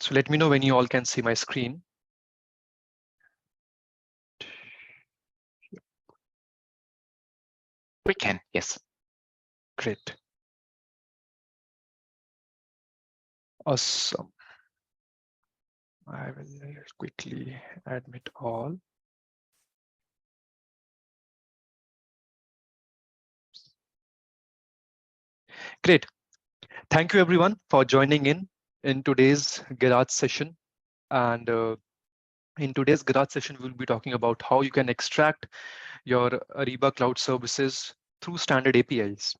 So let me know when you all can see my screen. We can, yes. Great. Awesome. I will quickly admit all. Great. Thank you everyone for joining in today's Garage session. And in today's Garage session, we'll be talking about how you can extract your Ariba Cloud Services through standard APIs.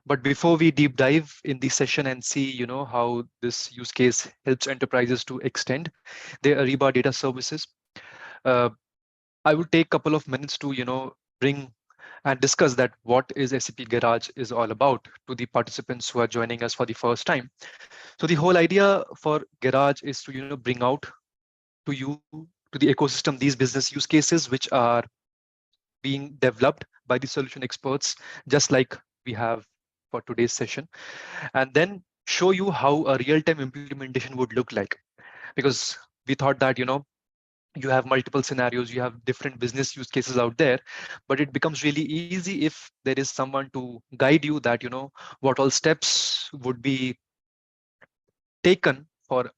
But before we deep dive in the session and see, how this use case helps enterprises to extend their Ariba data services, uh, I would take a couple of minutes to, bring and discuss that what is SAP Garage is all about to the participants who are joining us for the first time. So the whole idea for Garage is to, bring out to you, to the ecosystem, these business use cases which are being developed by the solution experts, just like we have for today's session, and then show you how a real-time implementation would look like. Because we thought that, you have multiple scenarios, you have different business use cases out there, but it becomes really easy if there is someone to guide you that, what all steps would be taken for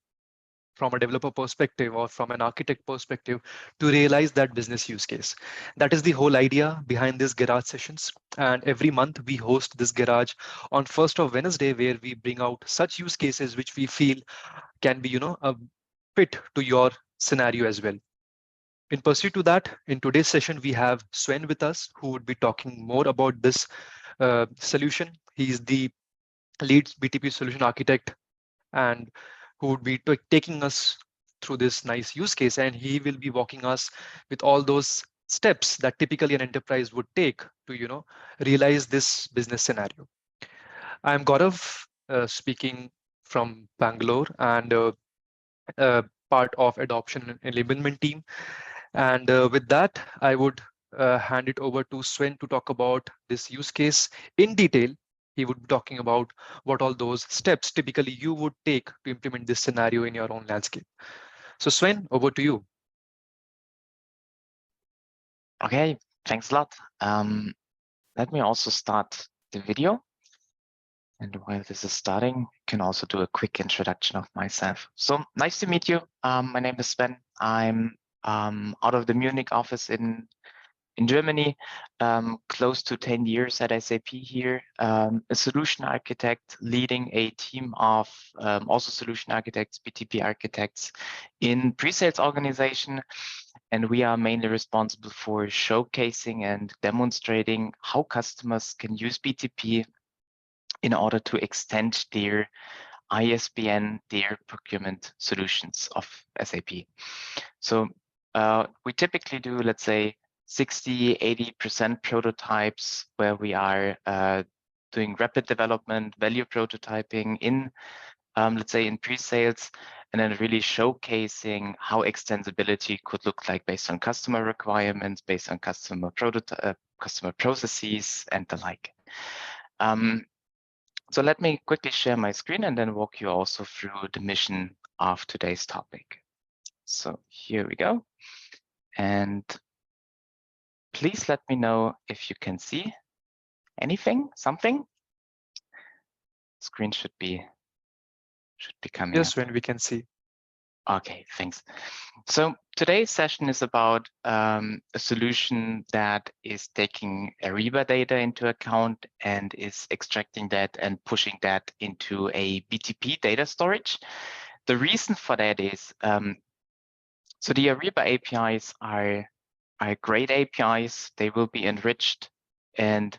from a developer perspective or from an architect perspective to realize that business use case. That is the whole idea behind this Garage sessions. And every month we host this Garage on 1st of Wednesday, where we bring out such use cases which we feel can be, a fit to your scenario as well. In pursuit to that, in today's session, we have Sven with us, who would be talking more about this solution. He is the lead BTP solution architect and who would be taking us through this nice use case. And he will be walking us with all those steps that typically an enterprise would take to, realize this business scenario. I'm Gaurav, speaking from Bangalore, and part of adoption and enablement team. And with that, I would hand it over to Sven to talk about this use case in detail. He would be talking about what all those steps typically you would take to implement this scenario in your own landscape. So Sven, over to you. Okay, thanks a lot. Let me also start the video. And while this is starting, I can also do a quick introduction of myself. So nice to meet you. My name is Sven. I'm out of the Munich office in Germany, close to 10 years at SAP here, a solution architect leading a team of also solution architects, BTP architects in pre-sales organization. And we are mainly responsible for showcasing and demonstrating how customers can use BTP in order to extend their ISBN, their procurement solutions of SAP. So we typically do, let's say, 60–80% prototypes where we are doing rapid development, value prototyping in, let's say, in pre-sales, and then really showcasing how extensibility could look like based on customer requirements, based on customer processes, and the like. So let me quickly share my screen and then walk you also through the mission of today's topic. So here we go. And please let me know if you can see anything, something. Screen should be coming Yes, up. Sven, we can see. Okay, thanks. So today's session is about a solution that is taking Ariba data into account and is extracting that and pushing that into a BTP data storage. The reason for that is, so the Ariba APIs are great APIs. They will be enriched, and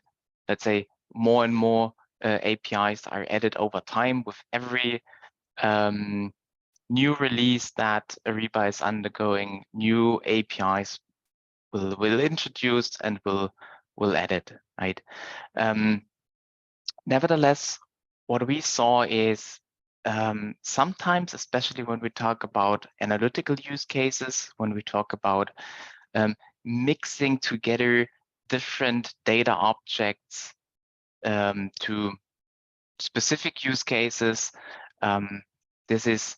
let's say more and more APIs are added over time with every new release that Ariba is undergoing. New APIs will introduce and will add it, right? Nevertheless, what we saw is sometimes, especially when we talk about analytical use cases, when we talk about mixing together different data objects to specific use cases, this is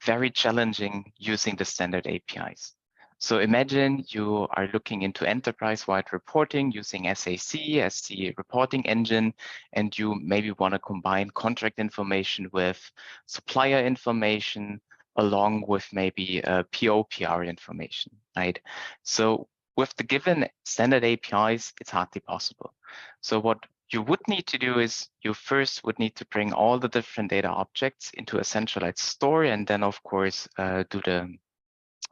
very challenging using the standard APIs. So imagine you are looking into enterprise-wide reporting using SAC as the reporting engine, and you maybe want to combine contract information with supplier information, along with maybe PO/PR information, right? So with the given standard APIs, it's hardly possible. So what you would need to do is you first would need to bring all the different data objects into a centralized store, and then of course do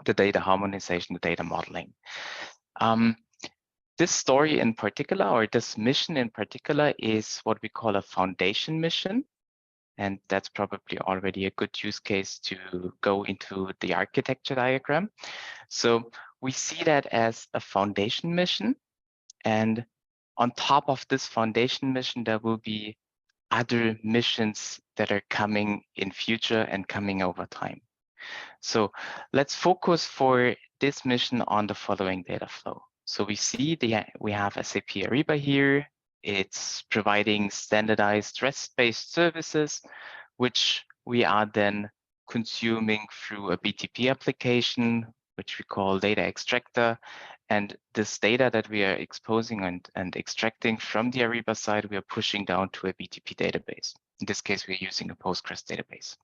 the data harmonization, the data modeling. This story in particular, or this mission in particular, is what we call a foundation mission. And that's probably already a good use case to go into the architecture diagram. So we see that as a foundation mission. And on top of this foundation mission, there will be other missions that are coming in future and coming over time. So let's focus for this mission on the following data flow. So we see we have SAP Ariba here. It's providing standardized REST-based services, which we are then consuming through a BTP application, which we call Data Extractor. And this data that we are exposing and extracting from the Ariba side, we are pushing down to a BTP database. In this case, we're using a Postgres database.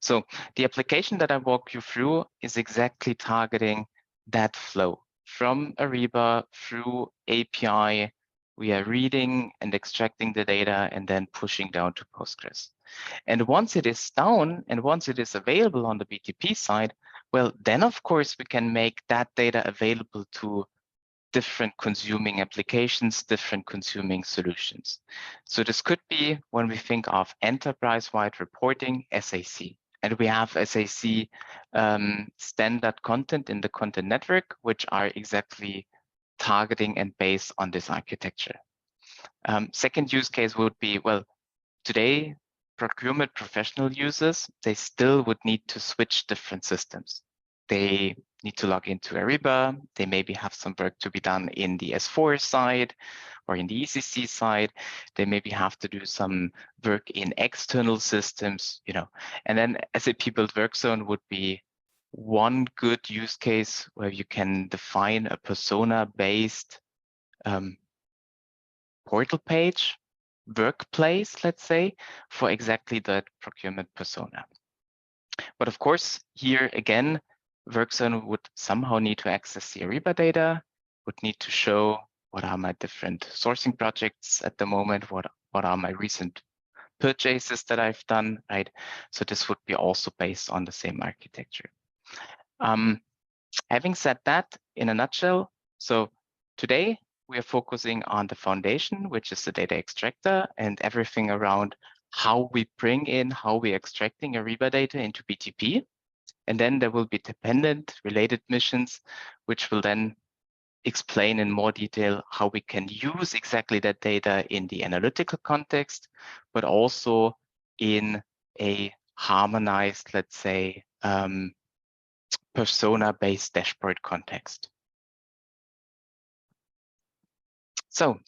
So the application that I walk you through is exactly targeting that flow from Ariba through API. We are reading and extracting the data and then pushing down to Postgres. And once it is down and once it is available on the BTP side, well, then of course we can make that data available to different consuming applications, different consuming solutions. So this could be when we think of enterprise-wide reporting, SAC. And we have SAC standard content in the content network, which are exactly targeting and based on this architecture. Second use case would be, well, today, procurement professional users, they still would need to switch different systems. They need to log into Ariba. They maybe have some work to be done in the S4 side or in the ECC side. They maybe have to do some work in external systems, and then SAP Build Work Zone would be one good use case where you can define a persona-based portal page, workplace, let's say, for exactly that procurement persona. But of course, here again, WorkZone would somehow need to access the Ariba data, would need to show what are my different sourcing projects at the moment, what are my recent purchases that I've done, right? So this would be also based on the same architecture. Having said that, in a nutshell, so today we are focusing on the foundation, which is the data extractor, and everything around how we bring in, how we're extracting Ariba data into BTP. And then there will be dependent related missions, which will then explain in more detail how we can use exactly that data in the analytical context, but also in a harmonized, let's say, persona-based dashboard context. So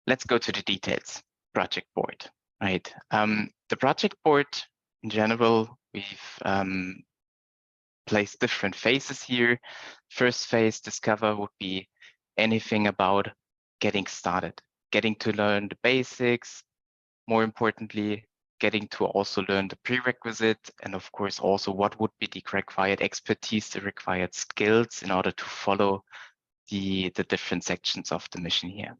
let's go to the details. Project board, right? The project board in general, we've placed different phases here. First phase, discover, would be anything about getting started, getting to learn the basics, more importantly, getting to also learn the prerequisite, and of course also what would be the required expertise, the required skills in order to follow the different sections of the mission here.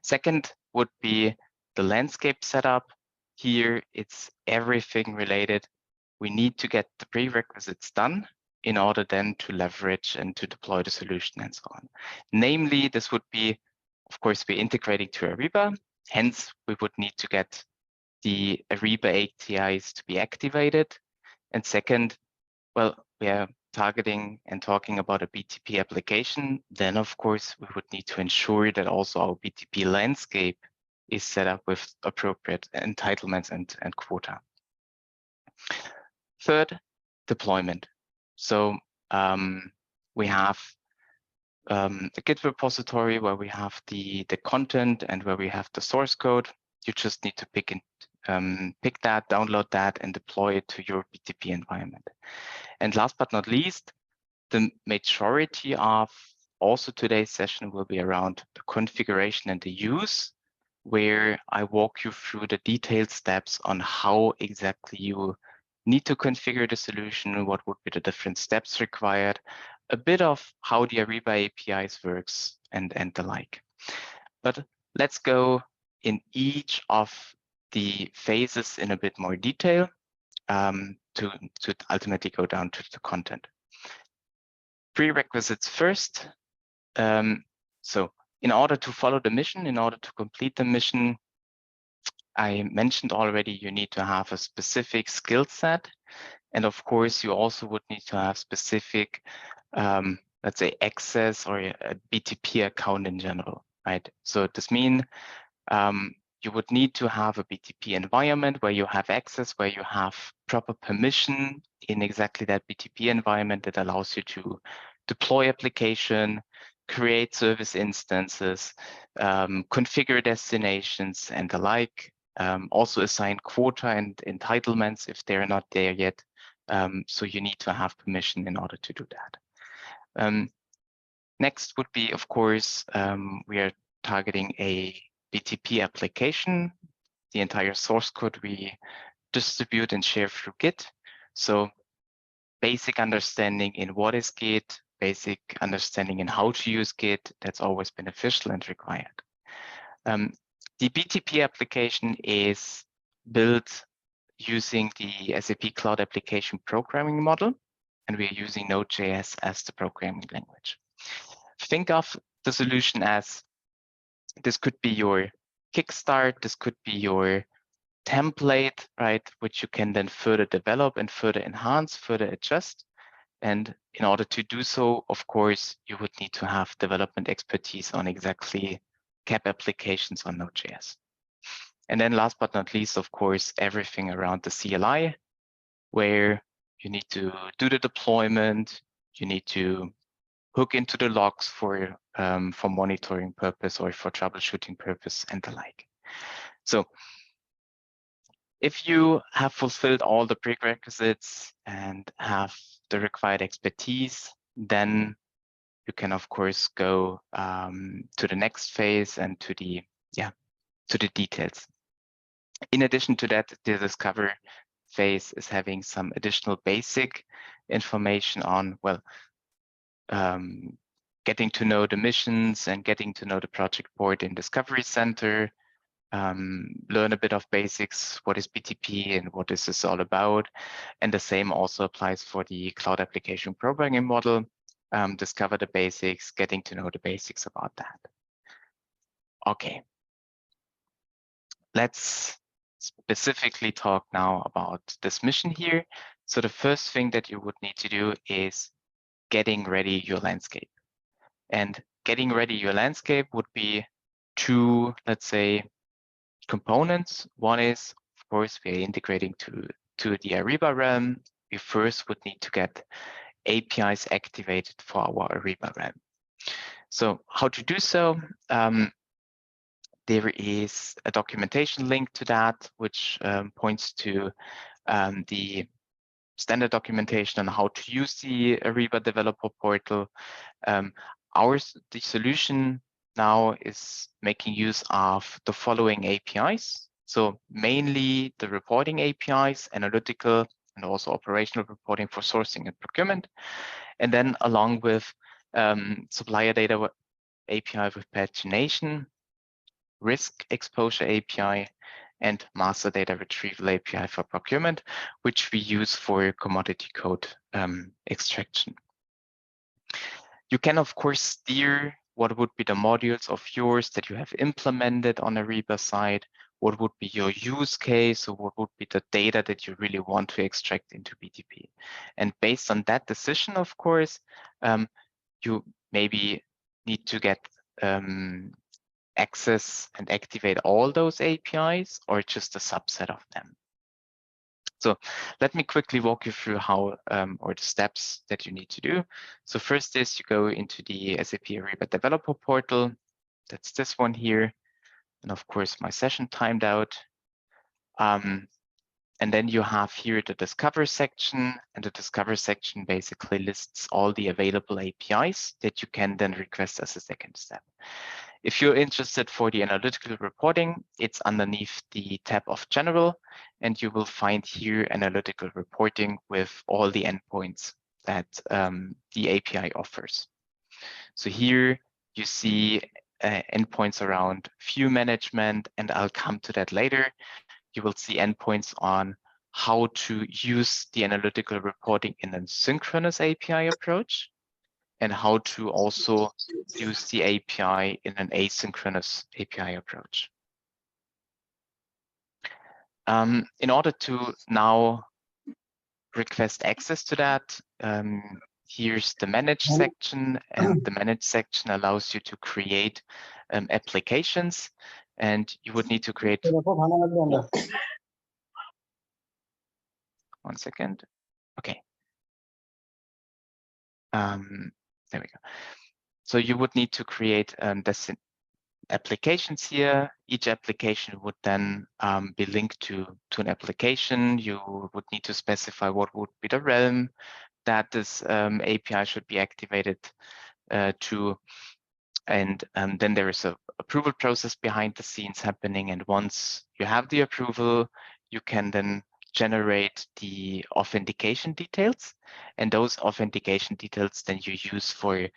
Second would be the landscape setup. Here it's everything related. We need to get the prerequisites done in order then to leverage and to deploy the solution and so on. Namely, this would be, of course, we're integrating to Ariba. Hence, we would need to get the Ariba APIs to be activated. And second, well, we are targeting and talking about a BTP application. Then, of course, we would need to ensure that also our BTP landscape is set up with appropriate entitlements and quota. Third, deployment. So we have a Git repository where we have the content and where we have the source code. You just need to pick that, download that, and deploy it to your BTP environment. And last but not least, the majority of also today's session will be around the configuration and the use, where I walk you through the detailed steps on how exactly you need to configure the solution, what would be the different steps required, a bit of how the Ariba APIs works and the like. But let's go in each of the phases in a bit more detail to ultimately go down to the content. Prerequisites first. So in order to follow the mission, in order to complete the mission, I mentioned already you need to have a specific skill set. And of course, you also would need to have specific, let's say, access or a BTP account in general, right? So this means you would need to have a BTP environment where you have access, where you have proper permission in exactly that BTP environment that allows you to deploy application, create service instances, configure destinations and the like, also assign quota and entitlements if they're not there yet. So you need to have permission in order to do that. Next would be, of course, we are targeting a BTP application. The entire source code we distribute and share through Git. So basic understanding in what is Git, basic understanding in how to use Git, that's always beneficial and required. The BTP application is built using the SAP Cloud Application Programming Model, and we are using Node.js as the programming language. Think of the solution as this could be your kickstart, this could be your template, right, which you can then further develop and further enhance, further adjust. And in order to do so, of course, you would need to have development expertise on exactly CAP applications on Node.js. And then last but not least, of course, everything around the CLI, where you need to do the deployment, you need to hook into the logs for monitoring purpose or for troubleshooting purpose and the like. So if you have fulfilled all the prerequisites and have the required expertise, then you can of course go to the next phase and to the details. In addition to that, the discover phase is having some additional basic information on, well, getting to know the missions and getting to know the project board in Discovery Center, learn a bit of basics, what is BTP and what is this all about. And the same also applies for the Cloud Application Programming Model. Discover the basics, getting to know the basics about that. Okay. Let's specifically talk now about this mission here. So the first thing that you would need to do is getting ready your landscape. And getting ready your landscape would be two, let's say, components. One is, of course, we are integrating to the Ariba realm. We first would need to get APIs activated for our Ariba realm. So how to do so? There is a documentation link to that, which points to the standard documentation on how to use the Ariba developer portal. The solution now is making use of the following APIs. So mainly the reporting APIs, analytical, and also operational reporting for sourcing and procurement. And then along with supplier data API with pagination, risk exposure API, and master data retrieval API for procurement, which we use for commodity code extraction. You can, of course, steer what would be the modules of yours that you have implemented on the Ariba side, what would be your use case, or what would be the data that you really want to extract into BTP. And based on that decision, of course, you maybe need to get access and activate all those APIs or just a subset of them. So let me quickly walk you through how or the steps that you need to do. So first is you go into the SAP Ariba developer portal. That's this one here. And of course, my session timed out. And then you have here the Discover section, and the Discover section basically lists all the available APIs that you can then request as a second step. If you're interested for the analytical reporting, it's underneath the tab of General, and you will find here analytical reporting with all the endpoints that the API offers. So here you see endpoints around view management, and I'll come to that later. You will see endpoints on how to use the analytical reporting in a synchronous API approach, and how to also use the API in an asynchronous API approach. In order to now request access to that, here's the Manage section, and the Manage section allows you to create applications, and you would need to create. One second. Okay. There we go. So you would need to create applications here. Each application would then be linked to an application. You would need to specify what would be the realm that this API should be activated to. And then there is a approval process behind the scenes happening. And once you have the approval, you can then generate the authentication details. And those authentication details then you use for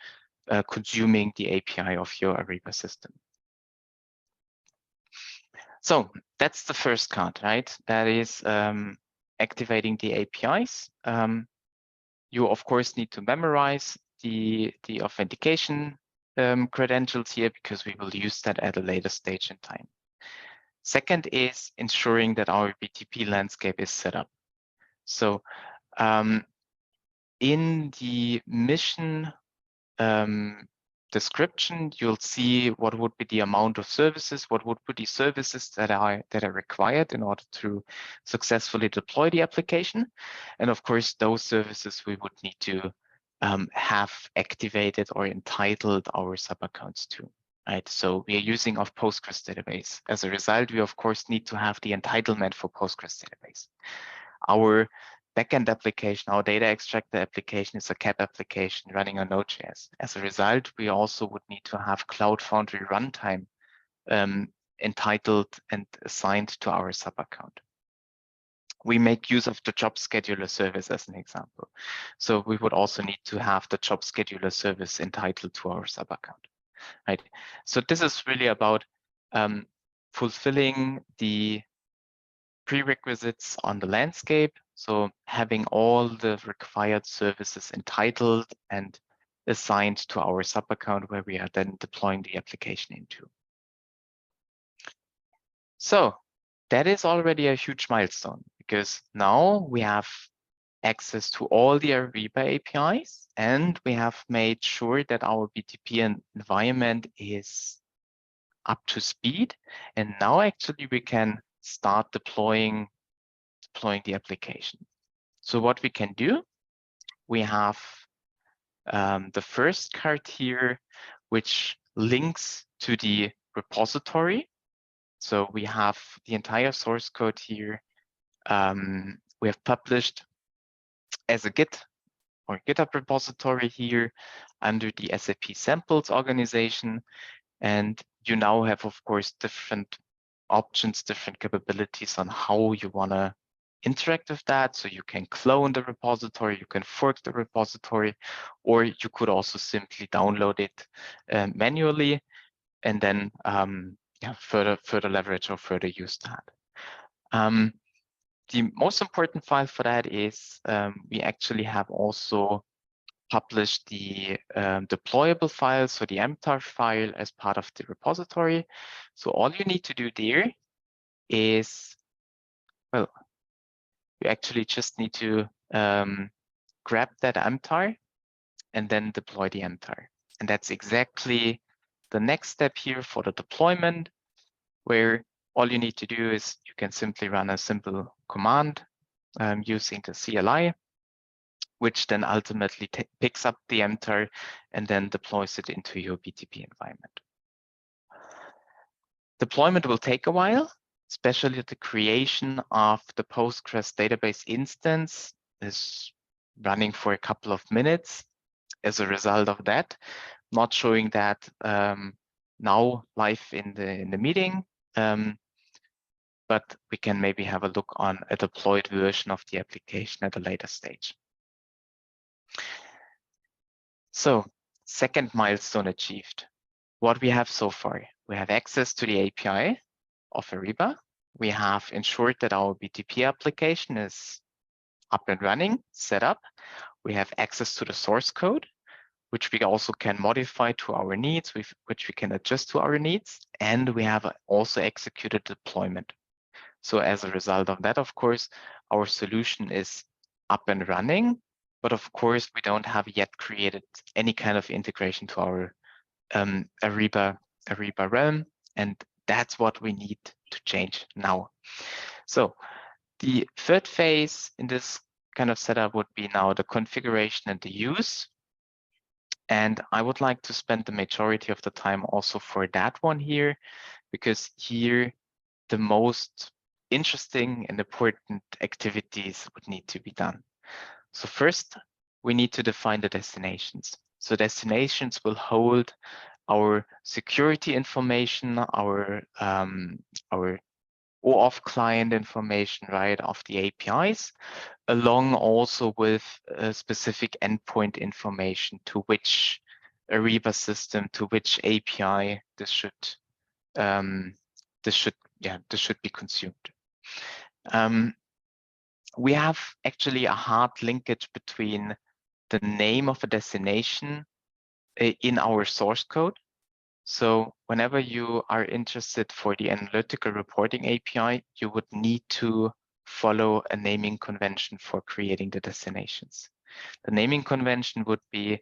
consuming the API of your Ariba system. So that's the first card, right? That is activating the APIs. You of course need to memorize the authentication credentials here, because we will use that at a later stage in time. Second is ensuring that our BTP landscape is set up. So in the mission description, you'll see what would be the amount of services, what would be the services that are required in order to successfully deploy the application. And of course, those services we would need to have activated or entitled our sub-accounts to, right? So we are using of Postgres database. As a result, we of course need to have the entitlement for Postgres database. Our backend application, our data extractor application, is a CAP application running on Node.js. As a result, we also would need to have Cloud Foundry runtime entitled and assigned to our sub-account. We make use of the job scheduler service as an example. So we would also need to have the job scheduler service entitled to our sub-account, right? So this is really about fulfilling the prerequisites on the landscape. So having all the required services entitled and assigned to our sub-account where we are then deploying the application into. So that is already a huge milestone, because now we have access to all the Ariba APIs, and we have made sure that our BTP environment is up to speed. And now actually we can start deploying the application. So what we can do, we have the first card here, which links to the repository. So we have the entire source code here. We have published as a Git or GitHub repository here under the SAP samples organization. And you now have, of course, different options, different capabilities on how you want to interact with that. So you can clone the repository, you can fork the repository, or you could also simply download it manually and then further leverage or further use that. The most important file for that is we actually have also published the deployable file, so the mtar file, as part of the repository. So all you need to do there is, well, you actually just need to grab that mtar and then deploy the mtar. And that's exactly the next step here for the deployment, where all you need to do is you can simply run a simple command using the CLI, which then ultimately picks up the mtar and then deploys it into your BTP environment. Deployment will take a while. especially the creation of the Postgres database instance is running for a couple of minutes. As a result of that, not showing that now live in the meeting, but we can maybe have a look on a deployed version of the application at a later stage. So, second milestone achieved. What we have so far, we have access to the API of Ariba. We have ensured that our BTP application is up and running, set up. We have access to the source code, which we also can modify to our needs, which we can adjust to our needs. And we have also executed deployment. So as a result of that, of course, our solution is up and running, but of course, we don't have yet created any kind of integration to our Ariba realm, and that's what we need to change now. So the third phase in this kind of setup would be now the configuration and the use. And I would like to spend the majority of the time also for that one here, because here the most interesting and important activities would need to be done. So first, we need to define the destinations. So destinations will hold our security information, our OAuth client information, right, of the APIs, along also with specific endpoint information to which Ariba system, to which API this should be consumed. We have actually a hard linkage between the name of a destination in our source code. So whenever you are interested for the analytical reporting API, you would need to follow a naming convention for creating the destinations. The naming convention would be,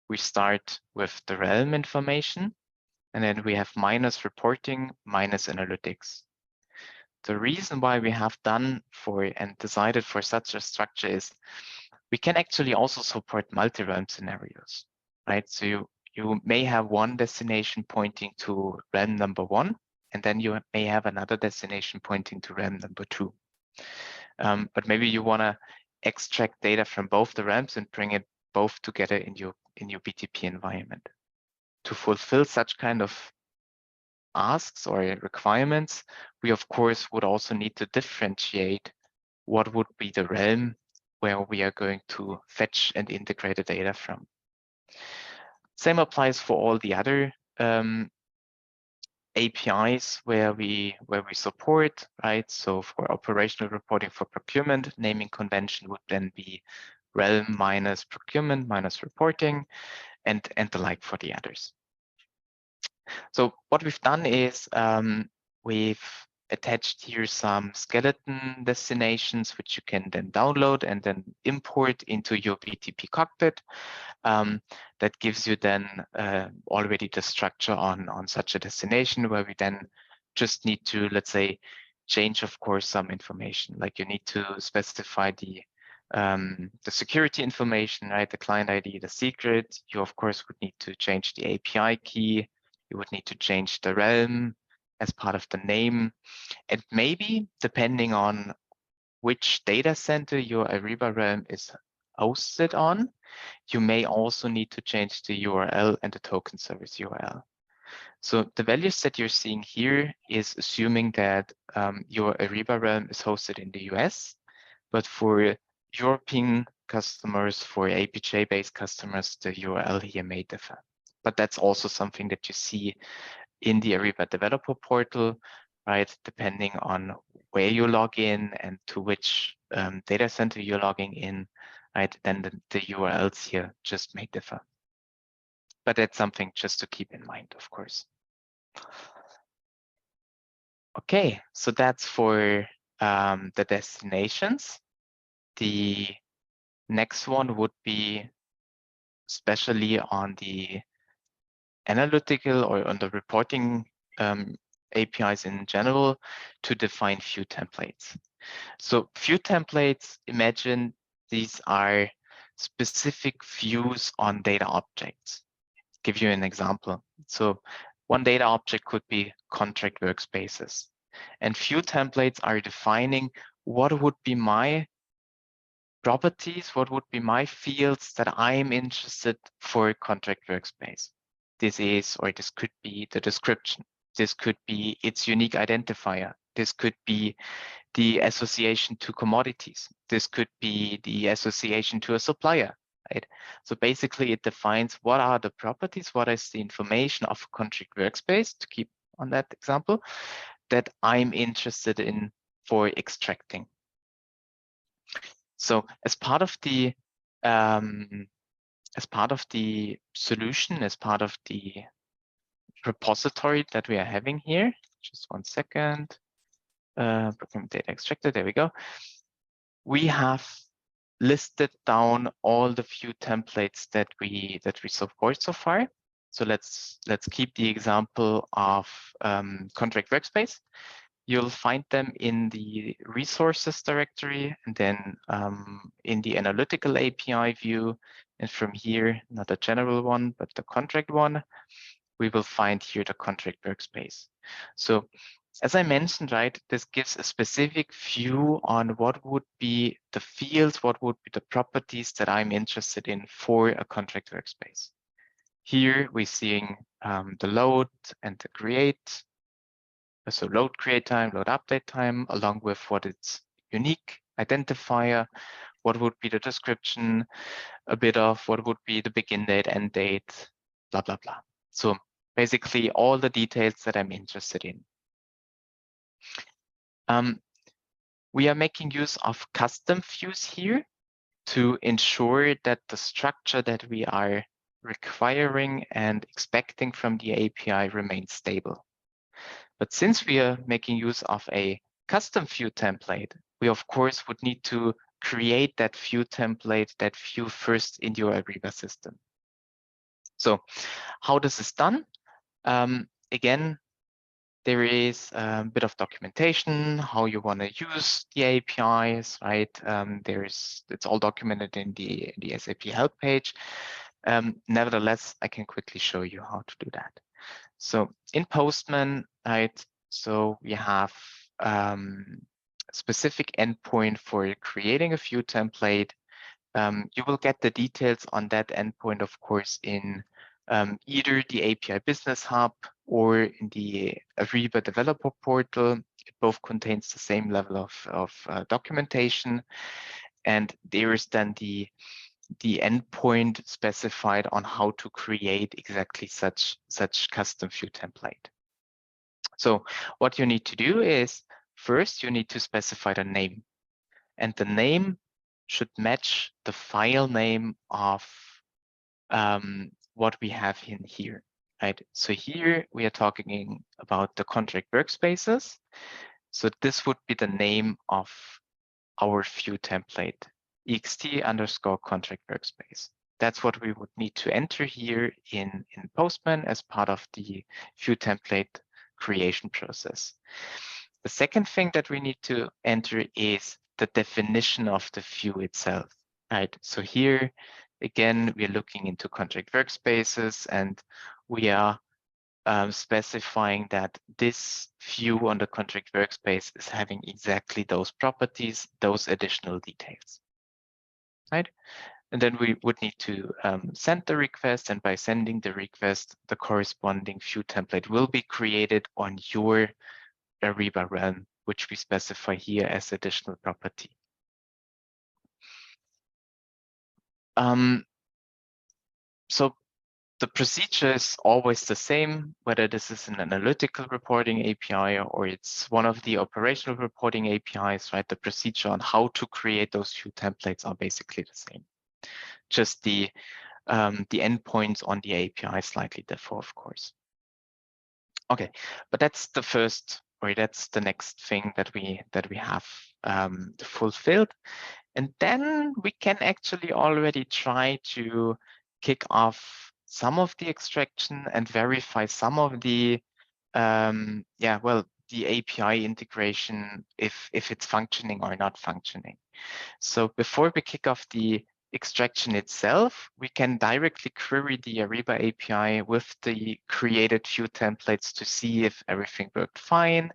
we start with the realm information, and then we have minus reporting, minus analytics. The reason why we have done for and decided for such a structure is we can actually also support multi-realm scenarios, right? So you may have one destination pointing to realm number 1, and then you may have another destination pointing to realm number 2. But maybe you want to extract data from both the realms and bring it both together in your BTP environment. To fulfill such kind of asks or requirements, we of course would also need to differentiate what would be the realm where we are going to fetch and integrate the data from. Same applies for all the other APIs where we support, right? So for operational reporting for procurement, naming convention would then be realm minus procurement minus reporting, and the like for the others. So what we've done is we've attached here some skeleton destinations, which you can then download and then import into your BTP cockpit. That gives you then already the structure on such a destination, where we then just need to, let's say, change, of course, some information. Like you need to specify the security information, right? The client ID, the secret. You, of course, would need to change the API key. You would need to change the realm as part of the name. And maybe, depending on which data center your Ariba realm is hosted on, you may also need to change the URL and the token service URL. So the values that you're seeing here is assuming that your Ariba realm is hosted in the US, but for European customers, for APJ-based customers, the URL here may differ. But that's also something that you see in the Ariba developer portal, right? Depending on where you log in and to which data center you're logging in, right? Then the URLs here just may differ. But that's something just to keep in mind, of course. Okay, so that's for the destinations. The next one would be especially on the analytical or on the reporting APIs in general, to define view templates. So view templates, imagine these are specific views on data objects. Give you an example. So one data object could be contract workspaces. And view templates are defining what would be my properties, what would be my fields that I'm interested for a contract workspace. This is, or this could be the description. This could be its unique identifier. This could be the association to commodities. This could be the association to a supplier, right? So basically it defines what are the properties, what is the information of a contract workspace, to keep on that example, that I'm interested in for extracting. So as part of the solution, as part of the repository that we are having here, just one second, Procurement Data Extractor, there we go. We have listed down all the view templates that we support so far. So let's keep the example of contract workspace. You'll find them in the resources directory and then in the analytical API view. And from here, not the general one, but the contract one, we will find here the contract workspace. So as I mentioned, right, this gives a specific view on what would be the fields, what would be the properties that I'm interested in for a contract workspace. Here we're seeing the load and the create. So load create time, load update time, along with what its unique identifier, what would be the description, a bit of what would be the begin date, end date, blah, blah, blah. So basically all the details that I'm interested in. We are making use of custom views here to ensure that the structure that we are requiring and expecting from the API remains stable. But since we are making use of a custom view template, we of course would need to create that view template, that view first in your Ariba system. So how this is done? Again, there is a bit of documentation, how you want to use the APIs, right? It's all documented in the SAP help page. Nevertheless, I can quickly show you how to do that. So in Postman, right? So we have specific endpoint for creating a view template. You will get the details on that endpoint, of course, in either the API Business Hub or in the Ariba Developer Portal. It both contains the same level of documentation. And there is then the endpoint specified on how to create exactly such custom view template. So what you need to do is, first, you need to specify the name. And the name should match the file name of what we have in here, right? So here we are talking about the contract workspaces. So this would be the name of our view template, ext_contract workspace. That's what we would need to enter here in Postman as part of the view template creation process. The second thing that we need to enter is the definition of the view itself, right? So here, again, we're looking into contract workspaces and we are specifying that this view on the contract workspace is having exactly those properties, those additional details, right? And then we would need to send the request, and by sending the request, the corresponding view template will be created on your Ariba realm, which we specify here as additional property. So the procedure is always the same, whether this is an analytical reporting API or it's one of the operational reporting APIs, right? The procedure on how to create those view templates are basically the same. Just the endpoints on the API slightly differ, of course. Okay, but that's the first, or that's the next thing that we have fulfilled. And then we can actually already try to kick off some of the extraction and verify some of the, the API integration, if it's functioning or not functioning. So before we kick off the extraction itself, we can directly query the Ariba API with the created view templates to see if everything worked fine.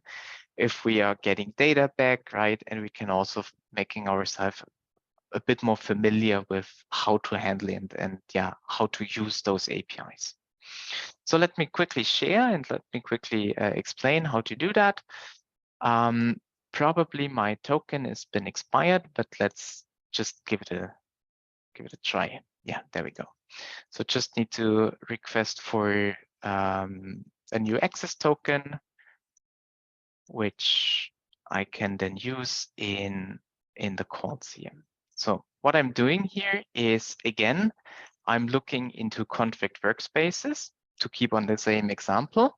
if we are getting data back, right? And we can also making ourselves a bit more familiar with how to handle it and yeah, how to use those APIs. So let me quickly share and let me quickly explain how to do that. Probably my token has been expired, but let's just give it a try. Yeah, there we go. So just need to request for a new access token, which I can then use in the calls here. So what I'm doing here is, again, I'm looking into contract workspaces to keep on the same example.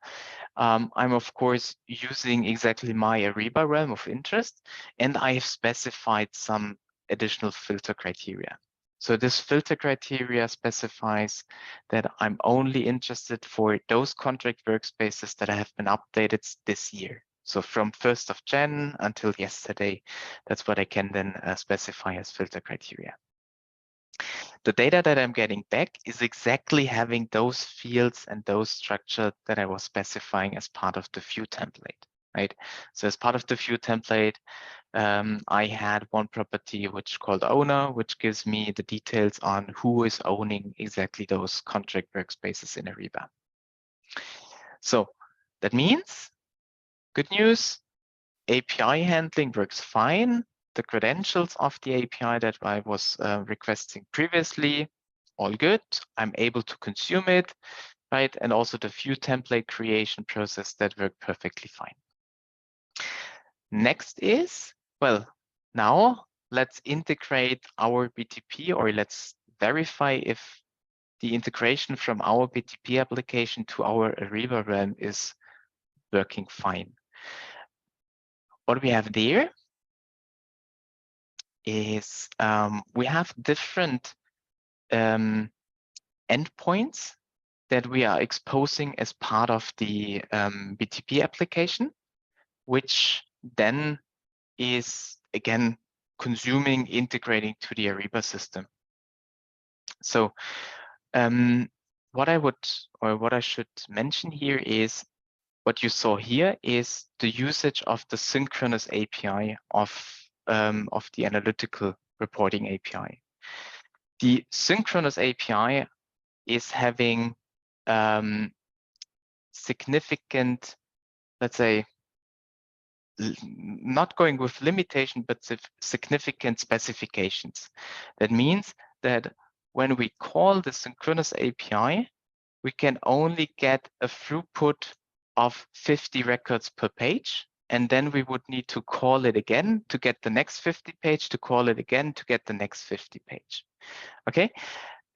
I'm of course using exactly my Ariba realm of interest, and I have specified some additional filter criteria. So this filter criteria specifies that I'm only interested for those contract workspaces that have been updated this year. So from 1st of Jan until yesterday, that's what I can then specify as filter criteria. The data that I'm getting back is exactly having those fields and those structure that I was specifying as part of the view template, right? So as part of the view template, I had one property which called owner, which gives me the details on who is owning exactly those contract workspaces in Ariba. So that means, good news, API handling works fine. The credentials of the API that I was requesting previously, all good. I'm able to consume it, right? And also the view template creation process that worked perfectly fine. Next is, well, now let's integrate our BTP, or let's verify if the integration from our BTP application to our Ariba realm is working fine. What we have there is we have different endpoints that we are exposing as part of the BTP application, which then is again consuming, integrating to the Ariba system. So what I should mention here is what you saw here is the usage of the synchronous API of the analytical reporting API. The synchronous API is having significant, let's say, not going with limitation, but significant specifications. That means that when we call the synchronous API, we can only get a throughput of 50 records per page. And then we would need to call it again to get the next 50 page, to call it again to get the next 50 page. Okay.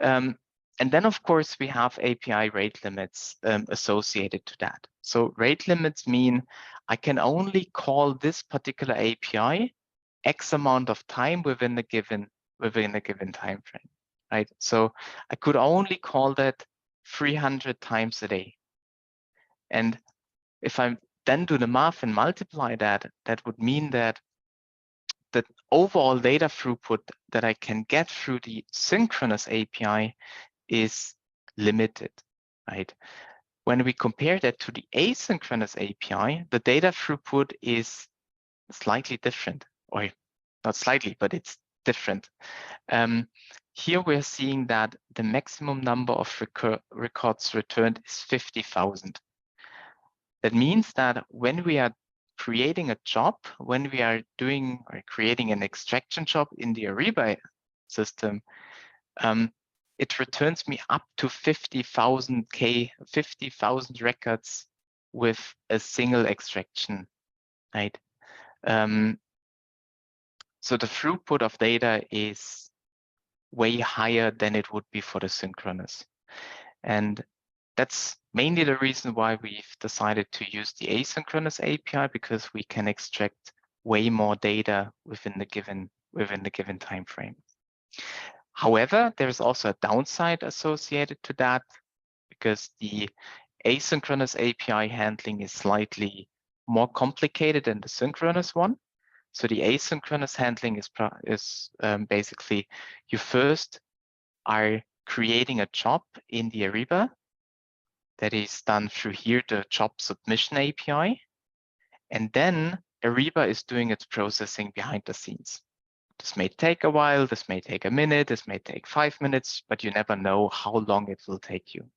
And then, of course, we have API rate limits associated to that. So rate limits mean I can only call this particular API X amount of time within a given time frame, right? So I could only call that 300 times a day. And if I then do the math and multiply that, that would mean that the overall data throughput that I can get through the synchronous API is limited, right? When we compare that to the asynchronous API, the data throughput is slightly different, or not slightly, but it's different. Here we're seeing that the maximum number of records returned is 50,000. That means that when we are creating a job, when we are doing or creating an extraction job in the Ariba system, it returns me up to 50,000 records with a single extraction, right? So the throughput of data is way higher than it would be for the synchronous. And that's mainly the reason why we've decided to use the asynchronous API, because we can extract way more data within the given time frame. However, there's also a downside associated to that, because the asynchronous API handling is slightly more complicated than the synchronous one. So the asynchronous handling is basically you first are creating a job in the Ariba that is done through here, the job submission API. And then Ariba is doing its processing behind the scenes. This may take a while, this may take a minute, this may take 5 minutes, but you never know how long it will take you.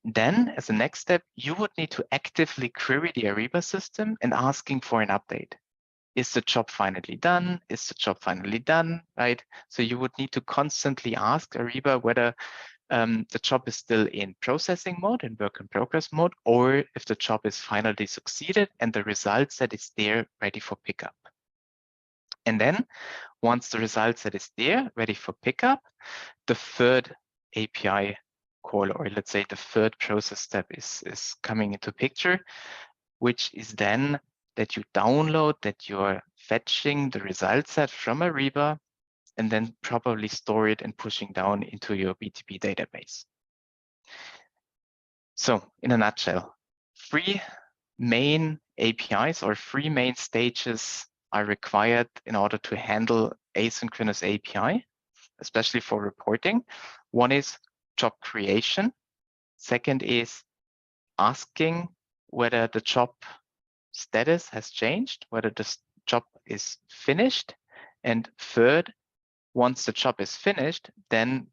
Then, as a next step, you would need to actively query the Ariba system and asking for an update. Is the job finally done? Is the job finally done, right? So you would need to constantly ask Ariba whether the job is still in processing mode, in work in progress mode, or if the job is finally succeeded and the result set is there ready for pickup. And then once the result set is there ready for pickup, the third API call, or let's say the third process step is coming into picture, which is then that you download, that you're fetching the result set from Ariba and then properly store it and pushing down into your BTP database. So in a nutshell, 3 main APIs or 3 main stages are required in order to handle asynchronous API, especially for reporting. One is job creation. Second is asking whether the job status has changed, whether the job is finished. And third, once the job is finished, then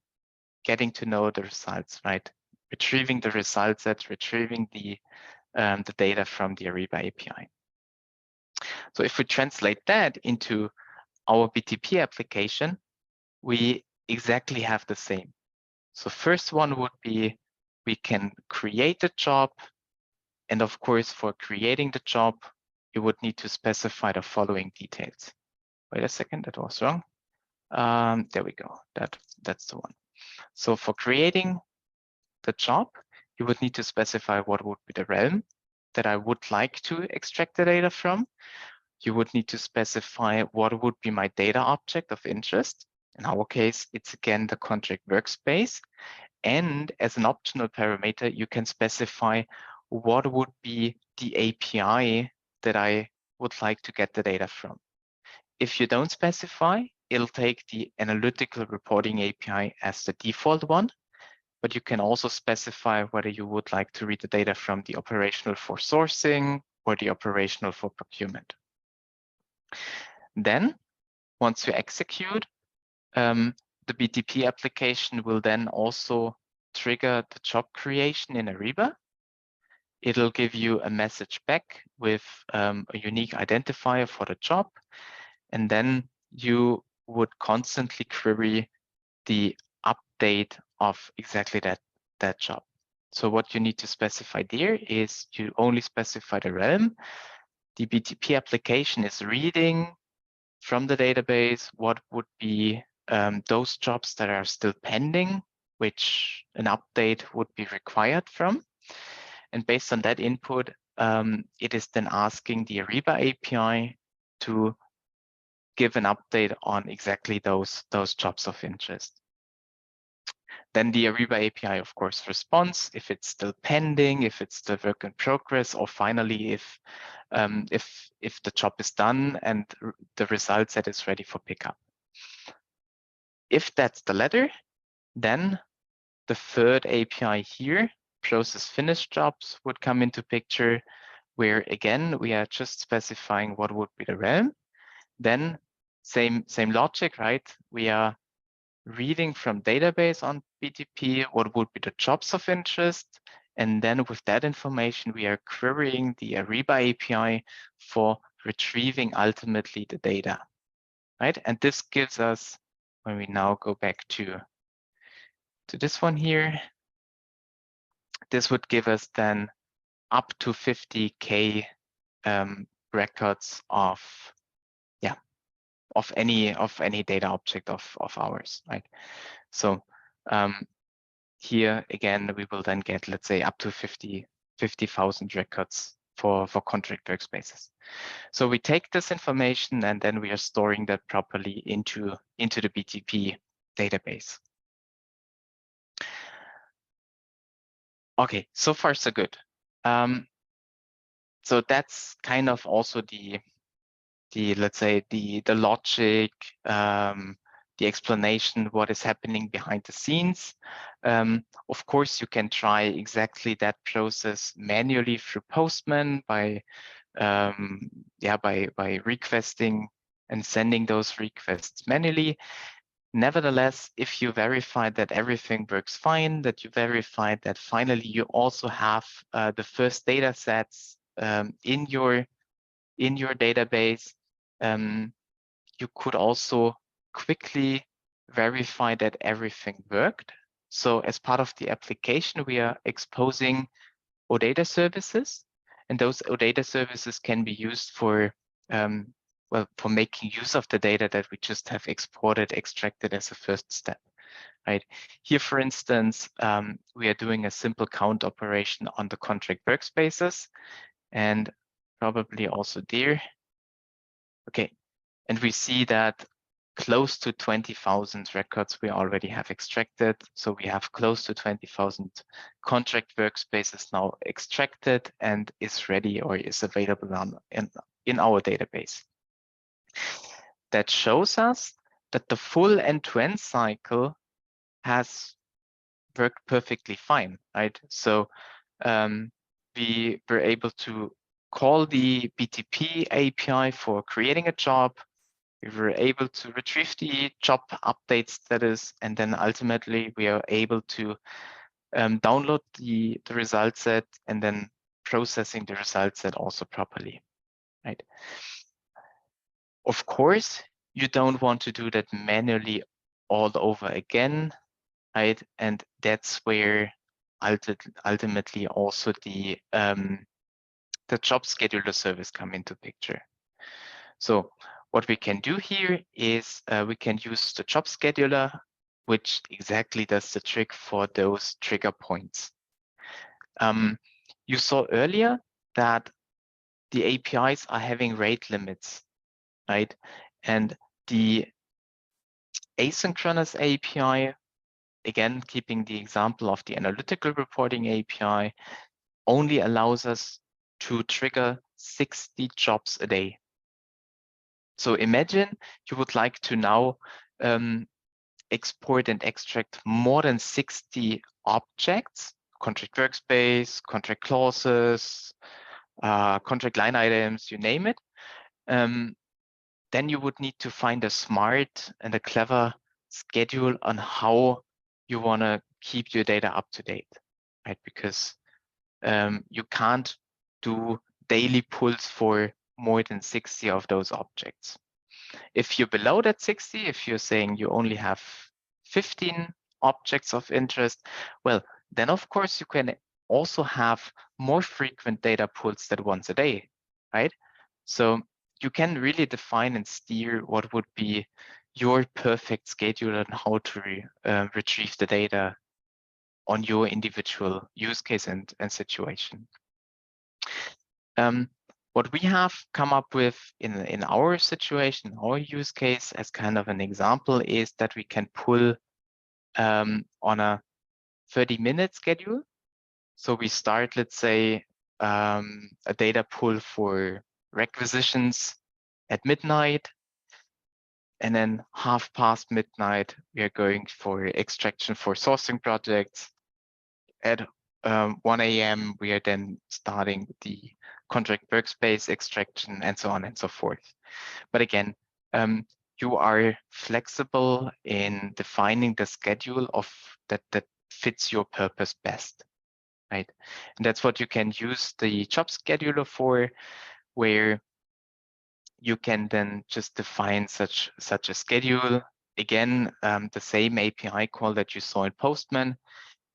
getting to know the results, right? Retrieving the result set, retrieving the data from the Ariba API. So if we translate that into our BTP application, we exactly have the same. So first one would be, we can create a job. And of course, for creating the job, you would need to specify the following details. Wait a second, that was wrong. There we go, that's the one. So for creating the job, you would need to specify what would be the realm that I would like to extract the data from. You would need to specify what would be my data object of interest. In our case, it's again the contract workspace. And as an optional parameter, you can specify what would be the API that I would like to get the data from. If you don't specify, it'll take the analytical reporting API as the default one, but you can also specify whether you would like to read the data from the operational for sourcing or the operational for procurement. Then, once you execute, the BTP application will then also trigger the job creation in Ariba. It'll give you a message back with a unique identifier for the job. And then you would constantly query the update of exactly that job. So what you need to specify there is you only specify the realm. The BTP application is reading from the database what would be those jobs that are still pending, which an update would be required from. And based on that input, it is then asking the Ariba API to give an update on exactly those jobs of interest. Then the Ariba API, of course, responds if it's still pending, if it's still work in progress, or finally if the job is done and the result set is ready for pickup. If that's the latter, then the third API here, process finished jobs, would come into picture, where again we are just specifying what would be the realm. Then same logic, right? We are reading from database on BTP what would be the jobs of interest, and then with that information we are querying the Ariba API for retrieving ultimately the data, right? And this gives us, when we now go back to this one here, this would give us then up to 50K records of any data object of ours, right? So here again, we will then get, let's say, up to 50,000 records for contract workspaces. So we take this information and then we are storing that properly into the BTP database. Okay, so far so good. So that's kind of also the let's say the logic, the explanation, what is happening behind the scenes. Of course, you can try exactly that process manually through Postman by by requesting and sending those requests manually. Nevertheless, if you verify that everything works fine, that you verify that finally you also have the first data sets in your database, you could also quickly verify that everything worked. So as part of the application, we are exposing OData services, and those OData services can be used for for making use of the data that we just have extracted as a first step, right? Here, for instance, we are doing a simple count operation on the contract workspaces, and probably also there. Okay, and we see that close to 20,000 records we already have extracted. So we have close to 20,000 contract workspaces now extracted and is ready or is available in our database. That shows us that the full end-to-end cycle has worked perfectly fine, right? So we were able to call the BTP API for creating a job. We were able to retrieve the job update status, and then ultimately we are able to download the result set and then processing the result set also properly, right? Of course, you don't want to do that manually all over again, right? And that's where ultimately also the job scheduler service come into picture. So what we can do here is we can use the job scheduler, which exactly does the trick for those trigger points. You saw earlier that the APIs are having rate limits, right? And the asynchronous API, again, keeping the example of the analytical reporting API, only allows us to trigger 60 jobs a day. So imagine you would like to now export and extract more than 60 objects, contract workspace, contract clauses, contract line items, you name it. Then you would need to find a smart and a clever schedule on how you want to keep your data up to date, right? Because you can't do daily pulls for more than 60 of those objects. If you're below that 60, if you're saying you only have 15 objects of interest, well, then of course you can also have more frequent data pulls than once a day, right? So you can really define and steer what would be your perfect schedule and how to retrieve the data on your individual use case and situation. What we have come up with in our situation, our use case as kind of an example is that we can pull on a 30-minute schedule. So we start, let's say, a data pull for requisitions at midnight. And then half past midnight, we are going for extraction for sourcing projects. At 1 a.m., we are then starting the contract workspace extraction and so on and so forth. But again, you are flexible in defining the schedule of that fits your purpose best, right? And that's what you can use the job scheduler for, where you can then just define such a schedule. Again, the same API call that you saw in Postman.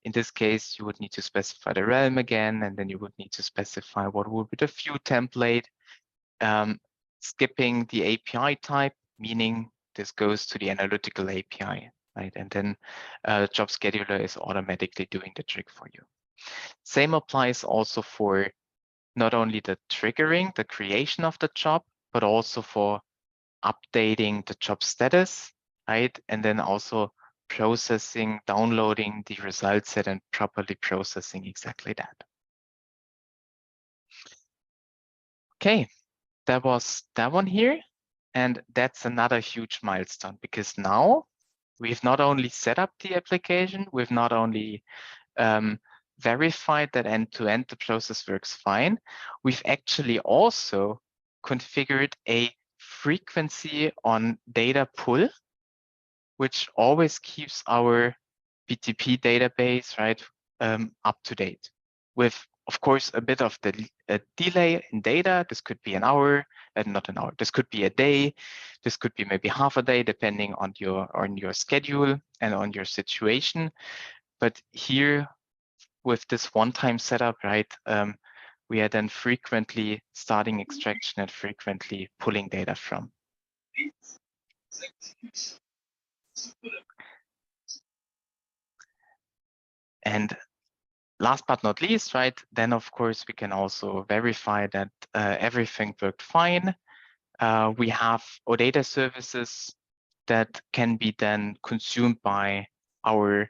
In this case, you would need to specify the realm again, and then you would need to specify what would be the view template, skipping the API type, meaning this goes to the analytical API, right? And then job scheduler is automatically doing the trick for you. Same applies also for not only the triggering, the creation of the job, but also for updating the job status, right? And then also processing, downloading the result set and properly processing exactly that. Okay, that was that one here. And that's another huge milestone, because now we've not only set up the application, we've not only verified that end-to-end the process works fine, we've actually also configured a frequency on data pull, which always keeps our BTP database, right, up to date with, of course, a bit of a delay in data. This could be an hour, not an hour. This could be a day. This could be maybe half a day, depending on your schedule and on your situation. But here, with this one-time setup, right, we are then frequently starting extraction and frequently pulling data from. And last but not least, right, then of course we can also verify that everything worked fine. We have OData services that can be then consumed by our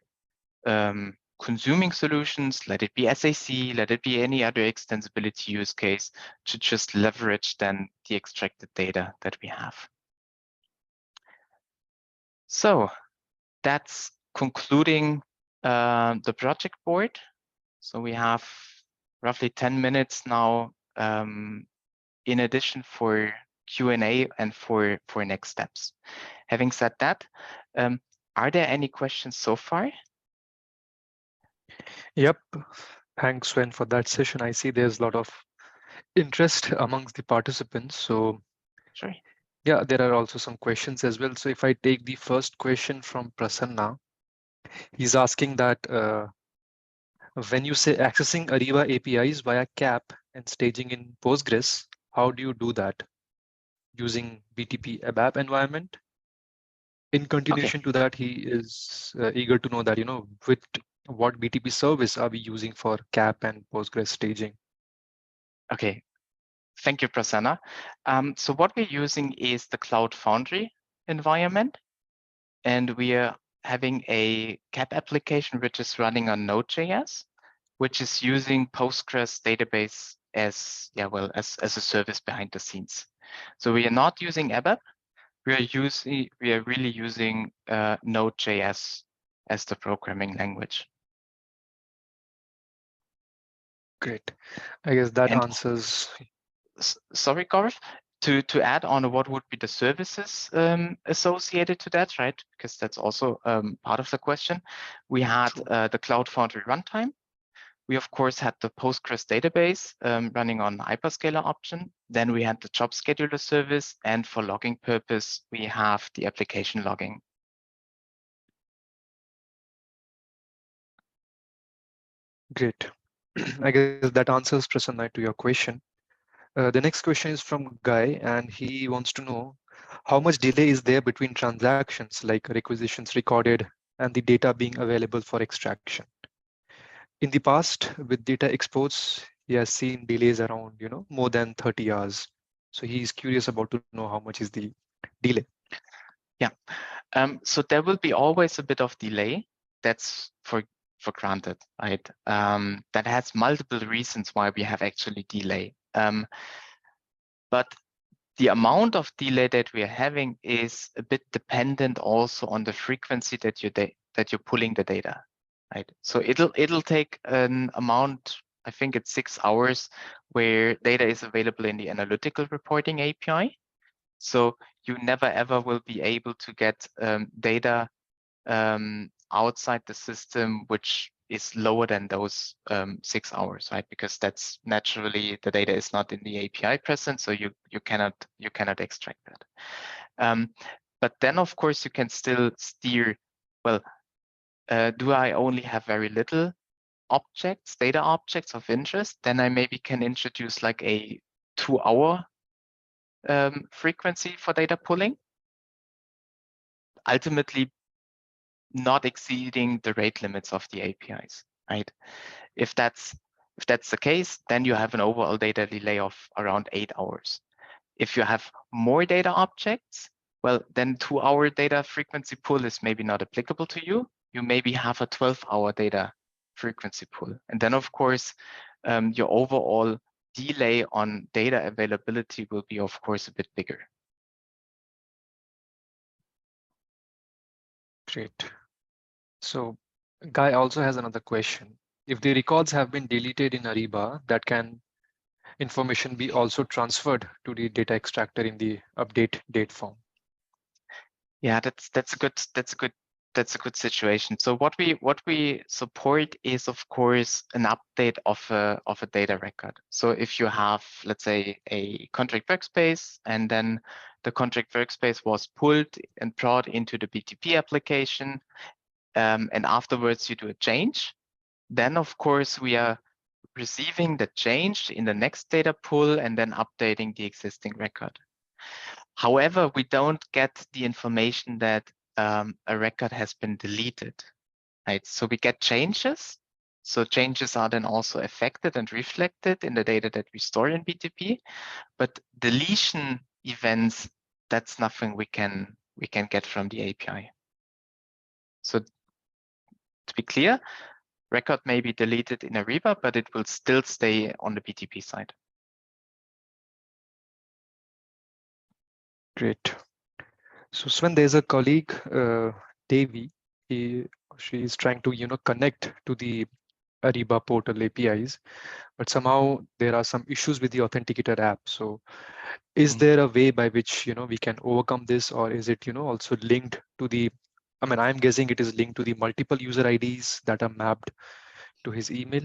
consuming solutions, let it be SAC, let it be any other extensibility use case, to just leverage then the extracted data that we have. So that's concluding the project board. So we have roughly 10 minutes now in addition for Q&A and for next steps. Having said that, are there any questions so far? Yep. Thanks, Sven, for that session. I see there's a lot of interest amongst the participants. So Sure. yeah, there are also some questions as well. So if I take the first question from Prasanna, he's asking that when you say accessing Ariba APIs via CAP and staging in Postgres, how do you do that? Using BTP ABAP environment? In continuation to that, he is eager to know that, with what BTP service are we using for CAP and Postgres staging? Okay, thank you, Prasanna. So what we're using is the Cloud Foundry environment, and we are having a CAP application which is running on Node.js, which is using Postgres database as a service behind the scenes. So we are not using ABAP. We are really using Node.js as the programming language. Great. I guess that And answers. sorry, Gaurav, to add on what would be the services associated to that, right? Because that's also part of the question. We had the Cloud Foundry runtime. We, of course, had the Postgres database running on hyperscaler option. Then we had the job scheduler service. And for logging purpose, we have the application logging. Great. I guess that answers, Prasanna, to your question. The next question is from Guy, and he wants to know how much delay is there between transactions, like requisitions recorded and the data being available for extraction. In the past, with data exports, he has seen delays around, more than 30 hours. So he's curious about to know how much is the delay. Yeah. So there will be always a bit of delay. That's for granted, right? That has multiple reasons why we have actually delay. But the amount of delay that we are having is a bit dependent also on the frequency that you're pulling the data, right? So it'll take an amount, I think it's 6 hours, where data is available in the analytical reporting API. So you never ever will be able to get data outside the system which is lower than those 6 hours, right? Because that's naturally the data is not in the API present, so you cannot extract that. But then, of course, you can still steer. Well, do I only have very little objects, data objects of interest? Then I maybe can introduce like a 2-hour frequency for data pulling. Ultimately, not exceeding the rate limits of the APIs, right? If that's the case, then you have an overall data delay of around 8 hours. If you have more data objects, well, then 2-hour data frequency pool is maybe not applicable to you. You maybe have a 12-hour data frequency pool. And then, of course, your overall delay on data availability will be, of course, a bit bigger. Great. So Guy also has another question. If the records have been deleted in Ariba, that can information be also transferred to the data extractor in the update date form. Yeah, that's a good situation. So what we support is, of course, an update of a data record. So if you have, let's say, a contract workspace, and then the contract workspace was pulled and brought into the BTP application, and afterwards you do a change, then of course we are receiving the change in the next data pull and then updating the existing record. However, we don't get the information that a record has been deleted, right? So we get changes. So changes are then also affected and reflected in the data that we store in BTP, but deletion events, that's nothing we can get from the API. So to be clear, record may be deleted in Ariba, but it will still stay on the BTP side. Great. So Sven, there's a colleague, Devi. She is trying to connect to the Ariba portal APIs, but somehow there are some issues with the authenticator app. So is there a way by which we can overcome this, or is it also linked to the, I mean, I'm guessing it is linked to the multiple user IDs that are mapped to his email?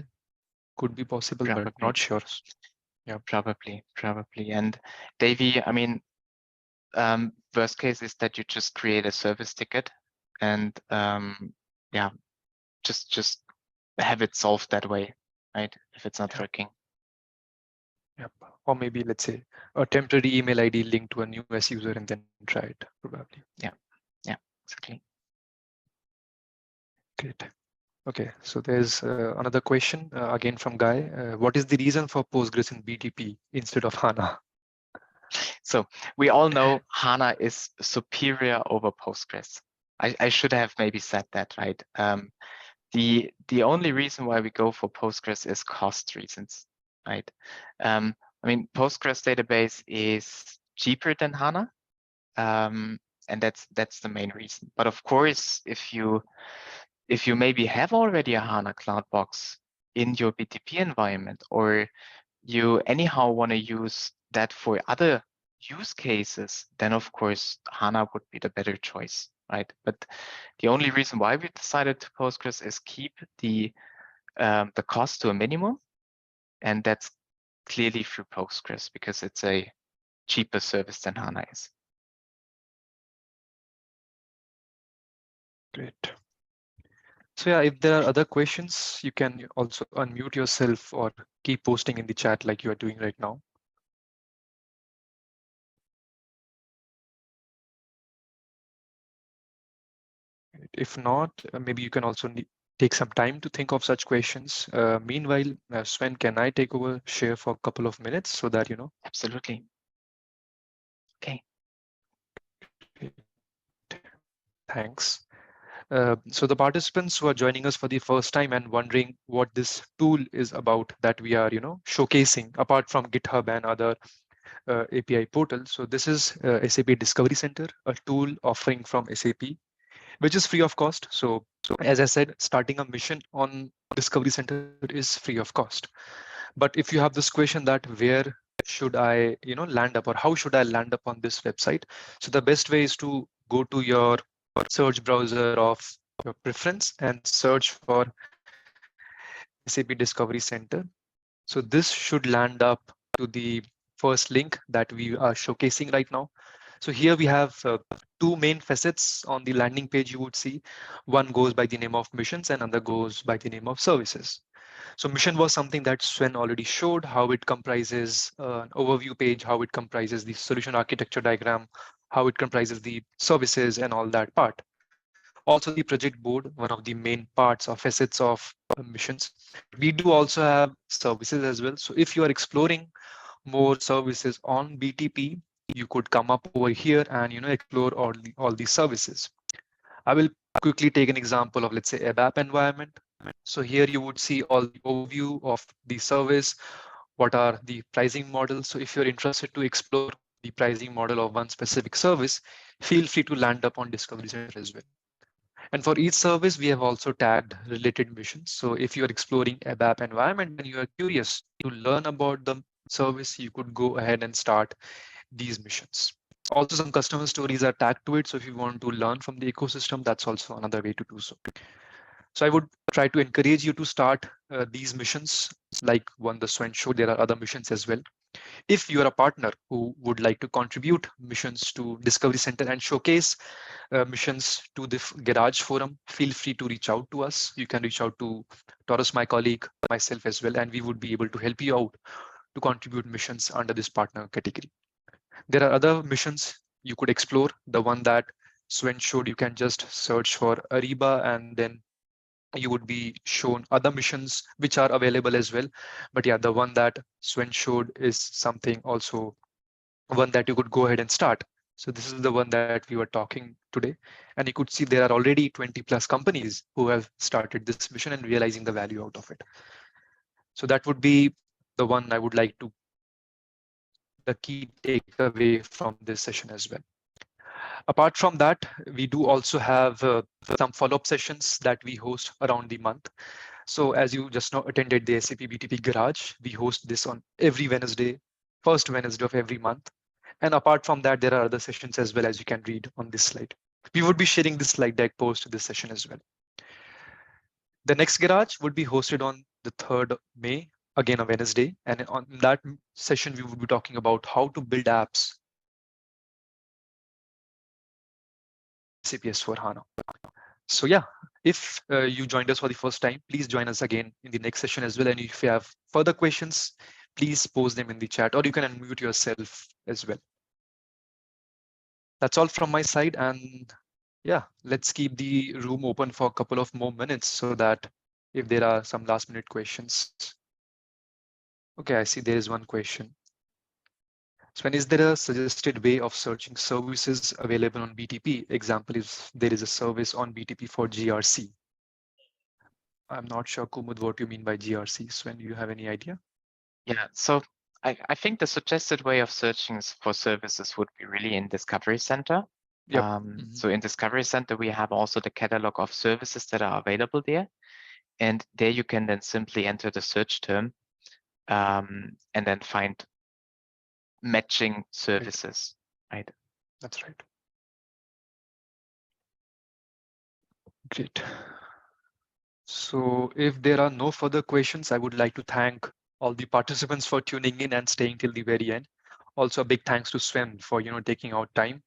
Could be possible, Probably. but not sure. Yeah, Probably. And Davey, I mean, worst case is that you just create a service ticket and yeah, just have it solved that way, right? If it's not working. yeah. Or maybe let's say a temporary email ID linked to a new S user and then try it, probably. Yeah, exactly. Great. Okay, so there's another question again from Guy. What is the reason for Postgres in BTP instead of HANA? So we all know HANA is superior over Postgres. I should have maybe said that, right? The only reason why we go for Postgres is cost reasons, right? I mean, Postgres database is cheaper than HANA, and that's the main reason. But of course, if you maybe have already a HANA Cloud Box in your BTP environment, or you anyhow want to use that for other use cases, then of course HANA would be the better choice, right? But the only reason why we decided to Postgres is keep the cost to a minimum, and that's clearly through Postgres because it's a cheaper service than HANA is. Great. So yeah, if there are other questions, you can also unmute yourself or keep posting in the chat like you are doing right now. If not, maybe you can also take some time to think of such questions. Meanwhile, Sven, can I take over share for a couple of minutes so that Absolutely. Okay. Thanks. So the participants who are joining us for the first time and wondering what this tool is about that we are, showcasing apart from GitHub and other API portals. So this is SAP Discovery Center, a tool offering from SAP, which is free of cost. So as I said, starting a mission on Discovery Center is free of cost. But if you have this question that where should I, land up, or how should I land up on this website? So the best way is to go to your search browser of your preference and search for SAP Discovery Center. So this should land up to the first link that we are showcasing right now. So here we have two main facets on the landing page you would see. One goes by the name of missions and another goes by the name of services. So mission was something that Sven already showed, how it comprises an overview page, how it comprises the solution architecture diagram, how it comprises the services and all that part. Also the project board, one of the main parts or facets of missions. But we do also have services as well. So if you are exploring more services on BTP, you could come up over here and explore all these services. I will quickly take an example of, let's say, ABAP environment. So here you would see all the overview of the service, what are the pricing models. So if you're interested to explore the pricing model of one specific service, feel free to land up on Discovery Center as well. And for each service, we have also tagged related missions. So if you are exploring a BAP environment and you are curious to learn about the service, you could go ahead and start these missions. Also, some customer stories are tagged to it. So if you want to learn from the ecosystem, that's also another way to do so. So I would try to encourage you to start these missions, like one the Swen showed. There are other missions as well. If you are a partner who would like to contribute missions to Discovery Center and showcase missions to the Garage forum, feel free to reach out to us. You can reach out to Taurus, my colleague, myself as well, and we would be able to help you out to contribute missions under this partner category. There are other missions you could explore. The one that Swen showed, you can just search for Ariba, and then you would be shown other missions which are available as well. But yeah, the one that Swen showed is something also one that you could go ahead and start. So this is the one that we were talking today. And you could see there are already 20 plus companies who have started this mission and realizing the value out of it. So that would be the one I would like to, the key takeaway from this session as well. Apart from that, we do also have some follow-up sessions that we host around the month. So as you just now attended the SAP BTP Garage, we host this on every Wednesday, first Wednesday of every month. And apart from that, there are other sessions as well, as you can read on this slide. We would be sharing this slide deck post to this session as well. The next Garage would be hosted on the 3rd May, again a Wednesday. And on that session, we would be talking about how to build apps SAP S/4HANA. So yeah, if you joined us for the first time, please join us again in the next session as well. And if you have further questions, please post them in the chat, or you can unmute yourself as well. That's all from my side. And yeah, let's keep the room open for a couple of more minutes so that if there are some last minute questions. Okay, I see there is one question. So when is there a suggested way of searching services available on BTP? Example, if there is a service on BTP for GRC. I'm not sure, Kumud, what you mean by GRC. Sven, do you have any idea? Yeah, so I think the suggested way of searching for services would be really in Discovery Center. Yep. So in Discovery Center, we have also the catalog of services that are available there. And there you can then simply enter the search term and then find matching services, right? That's right. Great. So if there are no further questions, I would like to thank all the participants for tuning in and staying till the very end. Also, a big thanks to Sven for taking out time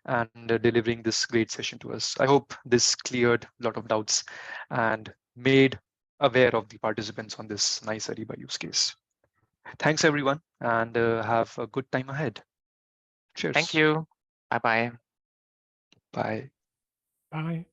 and delivering this great session to us. I hope this cleared a lot of doubts and made aware of the participants on this nice Ariba use case. Thanks everyone, and have a good time ahead. Cheers. Thank you. Bye-bye. Bye. Bye.